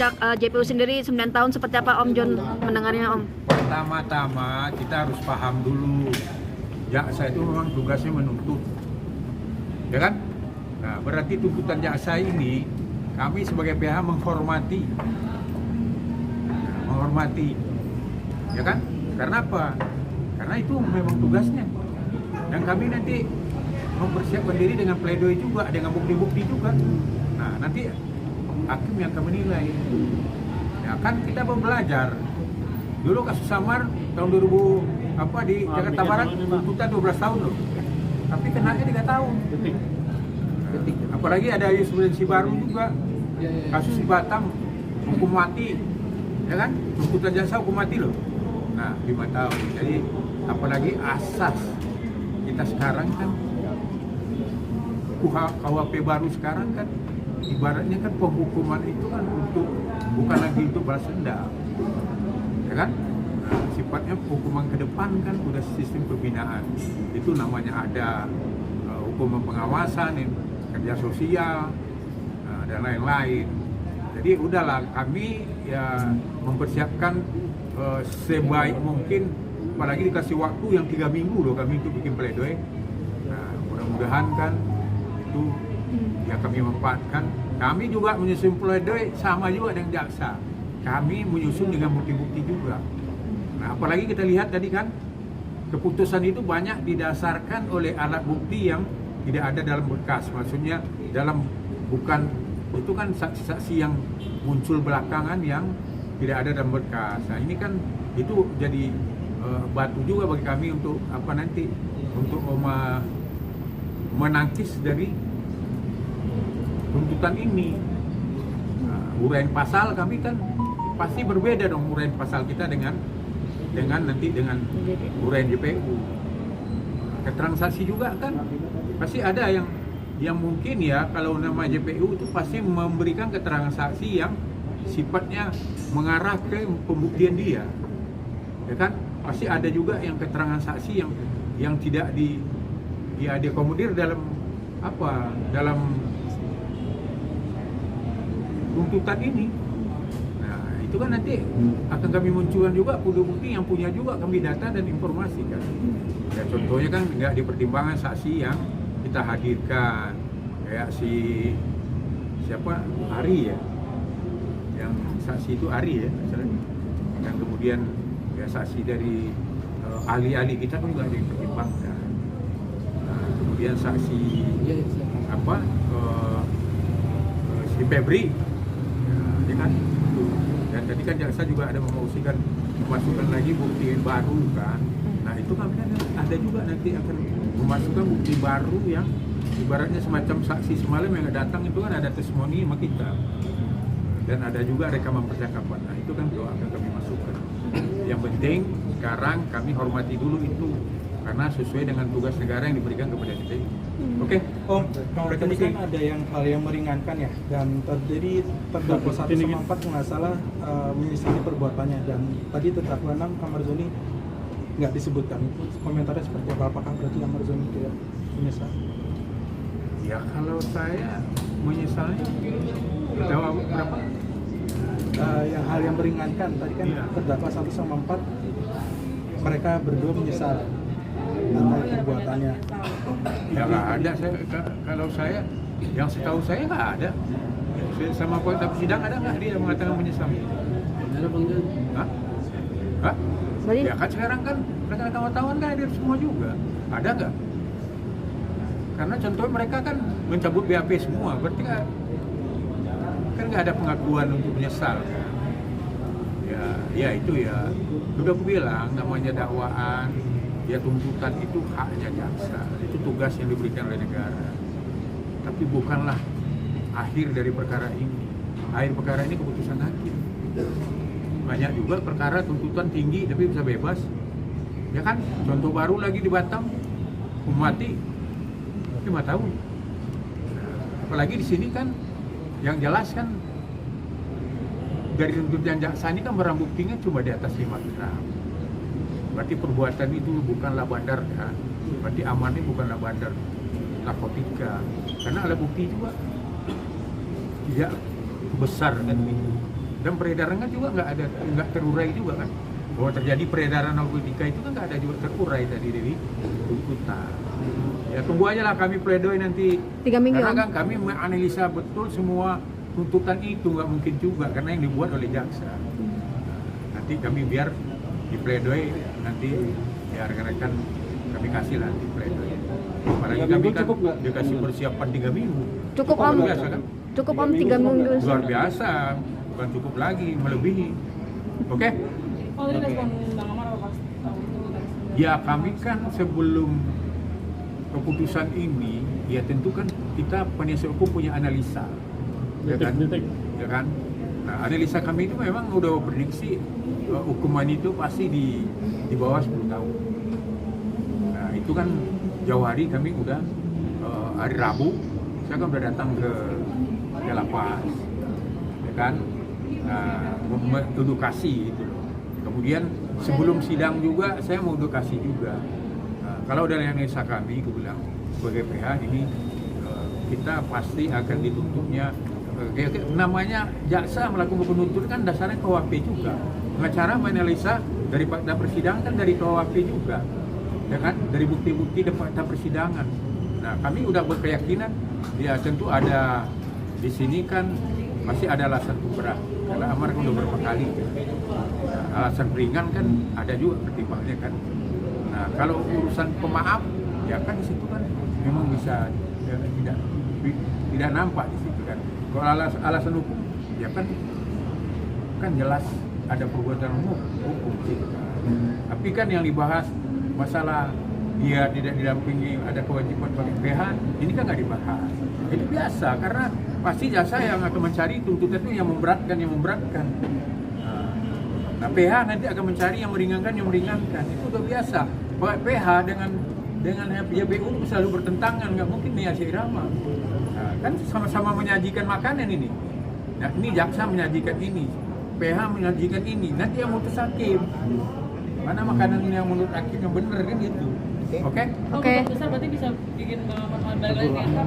JPU sendiri 9 tahun seperti apa Om John mendengarnya Om? Pertama-tama kita harus paham dulu, jaksa itu memang tugasnya menuntut, ya kan? Nah, berarti tuntutan jaksa ini kami sebagai pihak menghormati, ya kan? Karena apa? Karena itu memang tugasnya. Dan kami nanti mempersiapkan diri dengan pledoi juga, dengan bukti-bukti juga. Nah, nanti hakim yang akan menilai. Ya kan kita mau belajar. Dulu kasus Samar tahun 2000 di Jakarta Barat tuntutan 12 tahun loh. Tapi kenanya 3 tahun. Apalagi ada jurisprudensi baru juga. Kasus di Batam hukum mati. Ya kan? Tuntutan jaksa hukum mati loh. Nah, 5 tahun. Jadi apalagi asas kita sekarang kan KUHP baru sekarang kan ibaratnya kan penghukuman itu kan untuk bukan lagi untuk balas dendam, ya kan? Nah, sifatnya hukuman ke depan kan udah sistem pembinaan, itu namanya ada hukuman pengawasan, kerja sosial, dan lain-lain. Jadi udahlah kami ya mempersiapkan sebaik mungkin, apalagi dikasih waktu yang 3 minggu loh kami untuk bikin pledoi. Nah, mudah-mudahan kan itu ya kami manfaatkan. Kami juga menyusun pledoi sama juga dengan jaksa. Kami menyusun dengan bukti-bukti juga. Nah, apalagi kita lihat tadi kan keputusan itu banyak didasarkan oleh alat bukti yang tidak ada dalam berkas. Maksudnya dalam bukan itu kan saksi-saksi yang muncul belakangan yang tidak ada dalam berkas. Nah, ini kan itu jadi batu juga bagi kami untuk untuk menangkis dari tuntutan ini. Nah, uraian pasal kami kan pasti berbeda dong, uraian pasal kita dengan uraian JPU. Keterangan saksi juga kan pasti ada yang mungkin ya kalau nama JPU itu pasti memberikan keterangan saksi yang sifatnya mengarah ke pembuktian dia, ya kan? Pasti ada juga yang keterangan saksi yang tidak diakomodir dalam tuntutan ini. Nah, itu kan nanti akan kami munculkan juga bukti yang punya juga kami data dan informasi kan. Ya contohnya kan nggak dipertimbangkan saksi yang kita hadirkan kayak siapa Ari ya, yang saksi itu Ari ya misalnya, dan kemudian ya saksi dari ahli-ahli kita pun juga dipertimbangkan. Nah, kemudian saksi si Febri, ya kan? Dan tadi kan jaksa juga ada memasukkan lagi bukti baru kan. Nah itu kan ada juga nanti akan memasukkan bukti baru yang ibaratnya semacam saksi semalam yang datang itu kan ada testimoni sama kita. Dan ada juga rekaman percakapan. Nah itu kan juga akan kami masukkan. Yang penting sekarang kami hormati dulu itu karena sesuai dengan tugas negara yang diberikan kepada kita. Oke. Om, kalau tadi kan ada hal yang meringankan ya, dan terdakwa 1 sama 4 nggak salah menyesali perbuatannya, dan tadi terdakwa 6 Kamaruzoni nggak disebutkan. Komentarnya seperti apa? Apakah berarti Kamaruzoni tidak menyesal? Ya kalau saya menyesalnya terdakwa berapa? Yang hal yang meringankan tadi kan terdakwa 1 sama 4 mereka berdua menyesal atas perbuatannya. Ya nggak ada. Kalau saya yang setahu saya nggak ada. Sama kuasa sidang ada nggak dia mengatakan menyesal? Ada Bang John? Hah? Ya kan sekarang kan rekan-rekan wartawan kan hadir semua juga. Ada nggak? Karena contohnya mereka kan mencabut BAP semua, berarti kan nggak ada pengakuan untuk menyesal kan? Ya itu ya sudah aku bilang namanya dakwaan, ya tuntutan itu haknya jaksa, itu tugas yang diberikan oleh negara. Tapi bukanlah akhir dari perkara ini. Akhir perkara ini keputusan hakim. Banyak juga perkara tuntutan tinggi tapi bisa bebas, ya kan? Contoh baru lagi di Batam, hukum mati 5 tahun. Apalagi di sini kan yang jelas kan dari tuntutan jaksa ini kan barang buktinya cuma di atas 5 gram. Berarti perbuatan itu bukanlah bandar kan? Berarti amannya bukanlah bandar narkotika. Karena alat bukti juga tidak besar kan itu. Dan peredaran kan juga nggak terurai juga kan. Bahwa terjadi peredaran narkotika itu kan nggak ada juga terurai tadi dari tuntutan. Ya tunggu aja lah kami pledoi nanti. 3 minggu. Karena kan kami menganalisa betul semua tuntutan itu, nggak mungkin juga karena yang dibuat oleh jaksa. Nanti kami biar di pledoi nanti ya rekan-rekan kami kasih lah di pledoi. Apalagi kami kan dikasih persiapan 3 minggu. Cukup Om. Luar biasa kan? Cukup Om 3 minggu. Luar biasa, bukan cukup lagi, melebihi. Oke? Oh, ini respon Bang Amar apa Pak? Ya kami kan sebelum keputusan ini, ya tentu kan kita penasihat hukum punya analisa, ya kan? Ya kan? Nah, analisa kami itu memang udah prediksi hukuman itu pasti di bawah 10 tahun. Nah itu kan jauh hari kami udah hari Rabu saya kan udah datang ke lapas, ya kan? Nah, mengedukasi gitu loh. Kemudian sebelum sidang juga saya mau edukasi juga. Kalau dari analisa kami, aku bilang sebagai PH ini kita pasti akan dituntutnya. Namanya jaksa melakukan penuntut kan dasarnya KUHP juga. Pengacara menganalisa dari fakta persidangan kan dari KUHP juga, ya kan? Dari bukti-bukti dan fakta persidangan. Nah kami udah berkeyakinan, ya tentu ada di sini kan masih ada alasan berat. Karena Amar kan udah berapa kali. Nah, alasan ringan kan ada juga pertimbangannya kan. Nah, kalau urusan pemaaf, ya kan di situ kan memang bisa ya, tidak nampak di situ kan. Kalau alasan hukum, ya kan jelas ada perbuatan hukum sih. Tapi kan yang dibahas masalah dia tidak didampingi, ada kewajiban bagi PH, ini kan nggak dibahas. Itu biasa karena pasti jasa yang akan mencari tuntutan itu yang memberatkan. Nah, PH nanti akan mencari yang meringankan. Itu udah biasa. Bahwa PH dengan YBU selalu bertentangan, nggak mungkin nih irama. Nah, kan sama-sama menyajikan makanan ini. Nah, ini jaksa menyajikan ini, PH menyajikan ini. Nanti yang mutus hakim. Mana makanan yang menurut hakim yang benar kan gitu. Oke? Oke. Besar berarti bisa bikin balik lagi ke apa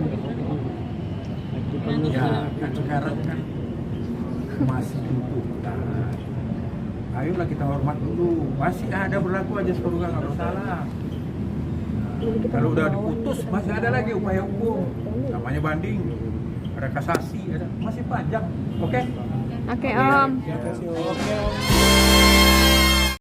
Ya, kan sekarang kan masih tuntutan. Ayolah kita hormat dulu. Masih ada berlaku aja sekeluarga nggak bersalah. Kalau udah diputus masih ada lagi upaya hukum. Namanya banding, ada kasasi, masih panjang. Oke? Oke Om. Terima kasih Om.